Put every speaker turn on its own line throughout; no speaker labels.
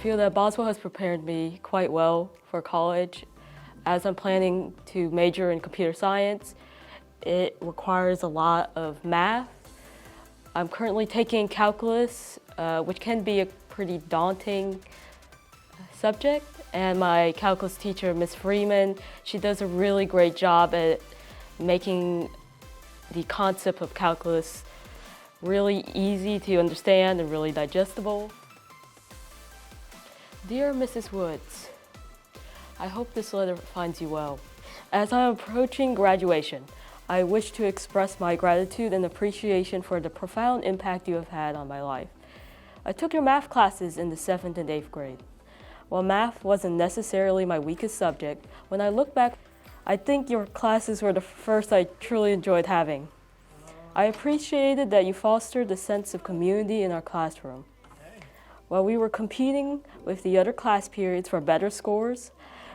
feel that Boswell has prepared me quite well for college. As I'm planning to major in computer science, it requires a lot of math. I'm currently taking calculus, which can be a pretty daunting subject. And my calculus teacher, Ms. Freeman, she does a really great job at making the concept of calculus really easy to understand and really digestible. Dear Mrs. Woods, I hope this letter finds you well. As I am approaching graduation, I wish to express my gratitude and appreciation for the profound impact you have had on my life. I took your math classes in the 7th and 8th grade. While math wasn't necessarily my weakest subject, when I look back, I think your classes were the first I truly enjoyed having. I appreciated that you fostered a sense of community in our classroom. While we were competing with the other class periods for better scores,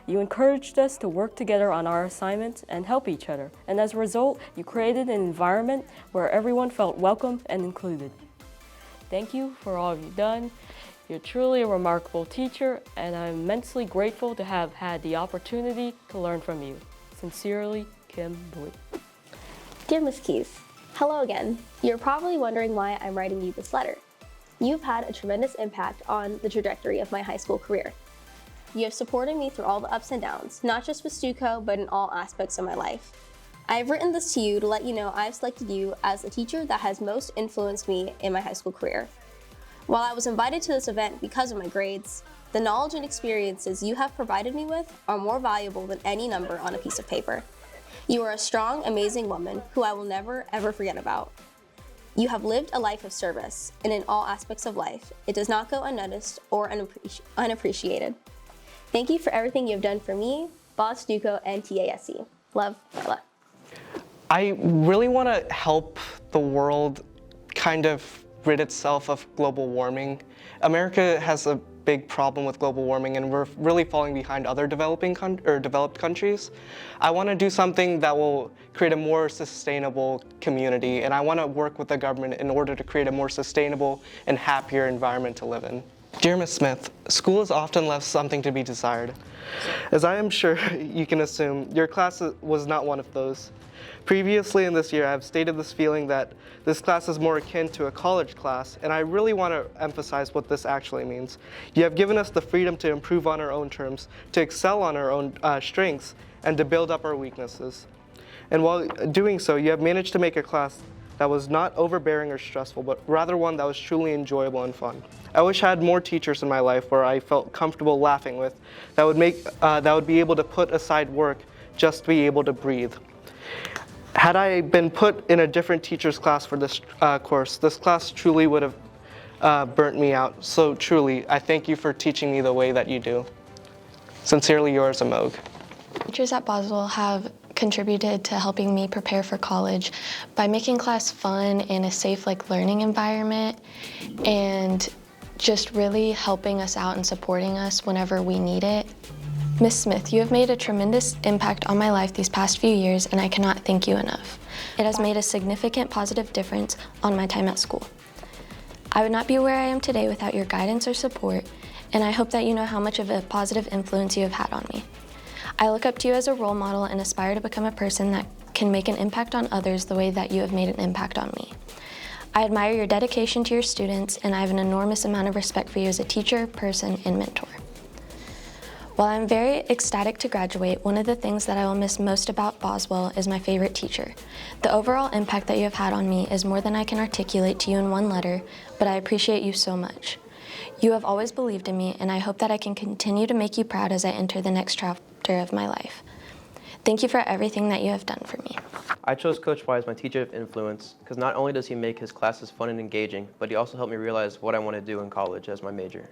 you encouraged us to work together on our assignments and help each other. And as a result, you created an environment where everyone felt welcome and included. Thank you for all you've done. You're truly a remarkable teacher, and I'm immensely grateful to have had the opportunity to learn from you. Sincerely, Kim Boyd.
Dear Ms. Keys, hello again. You're probably wondering why I'm writing you this letter. You've had a tremendous impact on the trajectory of my high school career. You have supported me through all the ups and downs, not just with Stuco, but in all aspects of my life. I've written this to you to let you know I've selected you as the teacher that has most influenced me in my high school career. While I was invited to this event because of my grades, the knowledge and experiences you have provided me with are more valuable than any number on a piece of paper. You are a strong, amazing woman who I will never, ever forget about. You have lived a life of service, and in all aspects of life, it does not go unnoticed or unappreciated. Thank you for everything you have done for me, BOS, Stuco, and TASC. Love, Gala.
I really want to help the world kind of rid itself of global warming. America has a big problem with global warming, and we're really falling behind other developed countries. I want to do something that will create a more sustainable community, and I want to work with the government in order to create a more sustainable and happier environment to live in. Dear Ms. Smith, school is often left something to be desired. As I am sure you can assume, your class was not one of those. Previously in this year, I have stated this feeling that this class is more akin to a college class, and I really want to emphasize what this actually means. You have given us the freedom to improve on our own terms, to excel on our own strengths, and to build up our weaknesses. And while doing so, you have managed to make a class that was not overbearing or stressful, but rather one that was truly enjoyable and fun. I wish I had more teachers in my life where I felt comfortable laughing with, that would be able to put aside work just to be able to breathe. Had I been put in a different teacher's class for this course, this class truly would have burnt me out. So truly, I thank you for teaching me the way that you do. Sincerely yours, Amog.
Teachers at Boswell have contributed to helping me prepare for college by making class fun and a safe learning environment, and just really helping us out and supporting us whenever we need it. Ms. Smith, you have made a tremendous impact on my life these past few years, and I cannot thank you enough. It has made a significant positive difference on my time at school. I would not be where I am today without your guidance or support, and I hope that you know how much of a positive influence you have had on me. I look up to you as a role model and aspire to become a person that can make an impact on others the way that you have made an impact on me. I admire your dedication to your students, and I have an enormous amount of respect for you as a teacher, person, and mentor. While I'm very ecstatic to graduate, one of the things that I will miss most about Boswell is my favorite teacher. The overall impact that you have had on me is more than I can articulate to you in one letter, but I appreciate you so much. You have always believed in me, and I hope that I can continue to make you proud as I enter the next chapter of my life. Thank you for everything that you have done for me.
I chose Coach Y as my teacher of influence because not only does he make his classes fun and engaging, but he also helped me realize what I want to do in college as my major.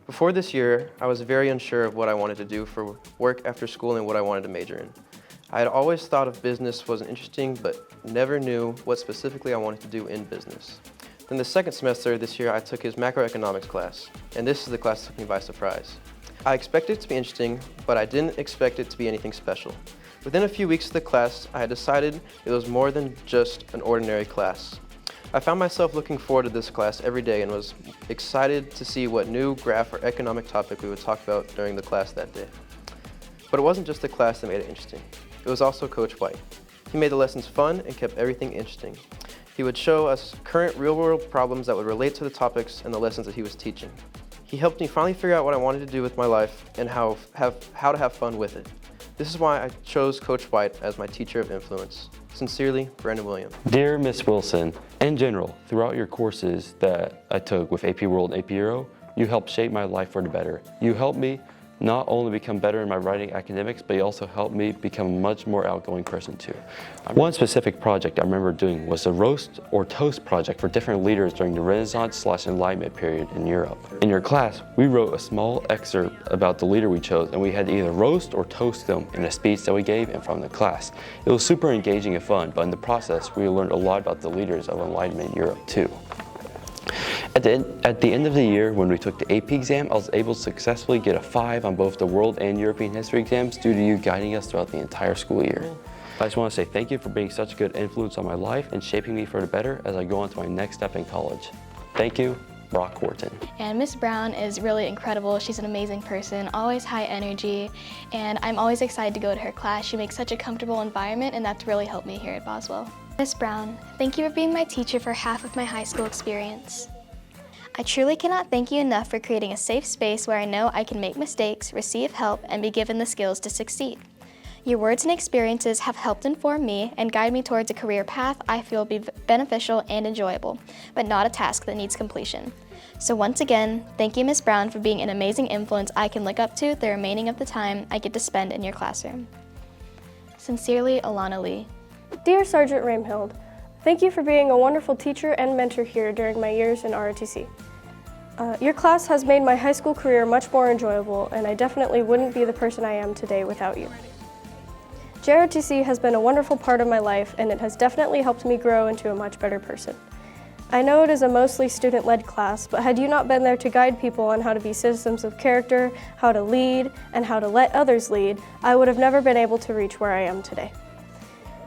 Before this year, I was very unsure of what I wanted to do for work after school and what I wanted to major in. I had always thought of business was interesting, but never knew what specifically I wanted to do in business. Then the second semester this year, I took his macroeconomics class, and this is the class that took me by surprise. I expected it to be interesting, but I didn't expect it to be anything special. Within a few weeks of the class, I had decided it was more than just an ordinary class. I found myself looking forward to this class every day and was excited to see what new graph or economic topic we would talk about during the class that day. But it wasn't just the class that made it interesting. It was also Coach White. He made the lessons fun and kept everything interesting. He would show us current real-world problems that would relate to the topics and the lessons that he was teaching. He helped me finally figure out what I wanted to do with my life and how to have fun with it. This is why I chose Coach White as my teacher of influence. Sincerely, Brandon Williams.
Dear Miss Wilson, in general, throughout your courses that I took with AP World and AP Euro, you helped shape my life for the better. You helped me not only become better in my writing academics, but you also helped me become a much more outgoing person too. One specific project I remember doing was the roast or toast project for different leaders during the Renaissance/Enlightenment period in Europe. In your class, we wrote a small excerpt about the leader we chose, and we had to either roast or toast them in a speech that we gave in front of the class. It was super engaging and fun, but in the process, we learned a lot about the leaders of Enlightenment Europe too. At the end of the year, when we took the AP exam, I was able to successfully get a 5 on both the World and European History exams due to you guiding us throughout the entire school year. I just want to say thank you for being such a good influence on my life and shaping me for the better as I go on to my next step in college. Thank you, Brock Horton.
And Miss Brown is really incredible. She's an amazing person, always high energy, and I'm always excited to go to her class. She makes such a comfortable environment, and that's really helped me here at Boswell.
Miss Brown, thank you for being my teacher for half of my high school experience. I truly cannot thank you enough for creating a safe space where I know I can make mistakes, receive help, and be given the skills to succeed. Your words and experiences have helped inform me and guide me towards a career path I feel will be beneficial and enjoyable, but not a task that needs completion. So once again, thank you, Miss Brown, for being an amazing influence I can look up to the remaining of the time I get to spend in your classroom. Sincerely, Alana Lee.
Dear Sergeant Ramhild, thank you for being a wonderful teacher and mentor here during my years in ROTC. Your class has made my high school career much more enjoyable, and I definitely wouldn't be the person I am today without you. JROTC has been a wonderful part of my life, and it has definitely helped me grow into a much better person. I know it is a mostly student-led class, but had you not been there to guide people on how to be citizens of character, how to lead, and how to let others lead, I would have never been able to reach where I am today.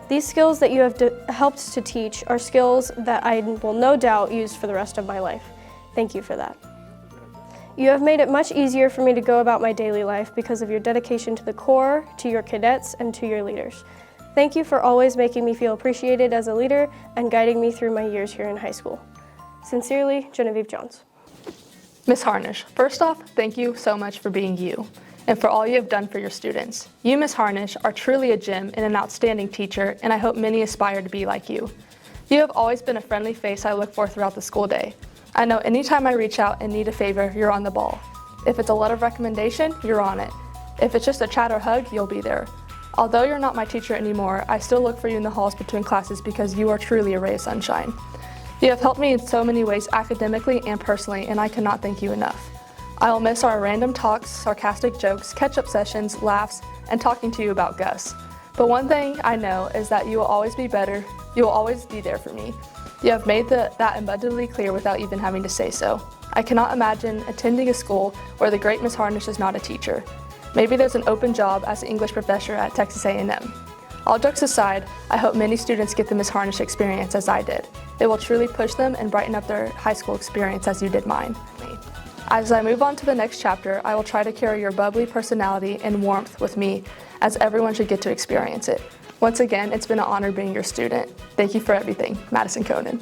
These skills that you have helped to teach are skills that I will no doubt use for the rest of my life. Thank you for that. You have made it much easier for me to go about my daily life because of your dedication to the Corps, to your cadets, and to your leaders. Thank you for always making me feel appreciated as a leader and guiding me through my years here in high school. Sincerely, Genevieve Jones.
Ms. Harnish, first off, thank you so much for being you and for all you have done for your students. You, Ms. Harnish, are truly a gem and an outstanding teacher, and I hope many aspire to be like you. You have always been a friendly face I look for throughout the school day. I know anytime I reach out and need a favor, you're on the ball. If it's a letter of recommendation, you're on it. If it's just a chat or hug, you'll be there. Although you're not my teacher anymore, I still look for you in the halls between classes because you are truly a ray of sunshine. You have helped me in so many ways academically and personally, and I cannot thank you enough. I will miss our random talks, sarcastic jokes, catch-up sessions, laughs, and talking to you about Gus. But one thing I know is that you will always be better. You will always be there for me. You have made that abundantly clear without even having to say so. I cannot imagine attending a school where the great Miss Harnish is not a teacher. Maybe there's an open job as an English professor at Texas A&M. All jokes aside, I hope many students get the Miss Harnish experience as I did. It will truly push them and brighten up their high school experience as you did mine. As I move on to the next chapter, I will try to carry your bubbly personality and warmth with me, as everyone should get to experience it. Once again, it's been an honor being your student. Thank you for everything, Madison Conan.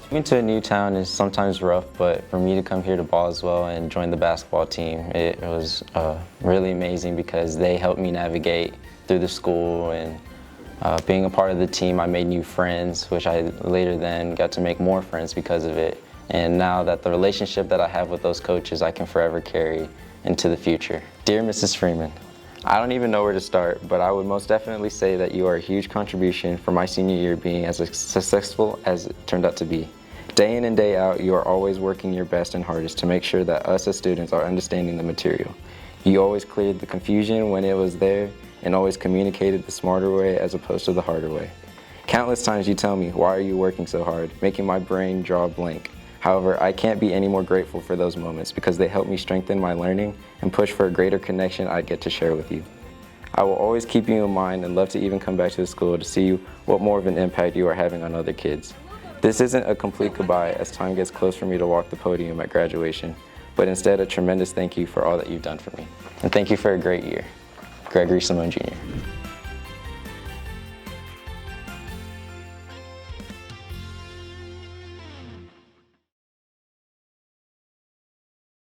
Moving to a new town is sometimes rough, but for me to come here to Boswell and join the basketball team, it was really amazing because they helped me navigate through the school, and being a part of the team, I made new friends, which I later then got to make more friends because of it. And now that the relationship that I have with those coaches, I can forever carry into the future. Dear Mrs. Freeman, I don't even know where to start, but I would most definitely say that you are a huge contribution for my senior year being as successful as it turned out to be. Day in and day out, you are always working your best and hardest to make sure that us as students are understanding the material. You always cleared the confusion when it was there and always communicated the smarter way as opposed to the harder way. Countless times you tell me, why are you working so hard, making my brain draw blank. However, I can't be any more grateful for those moments because they help me strengthen my learning and push for a greater connection I get to share with you. I will always keep you in mind and love to even come back to the school to see what more of an impact you are having on other kids. This isn't a complete goodbye as time gets close for me to walk the podium at graduation, but instead a tremendous thank you for all that you've done for me. And thank you for a great year. Gregory Simone Jr.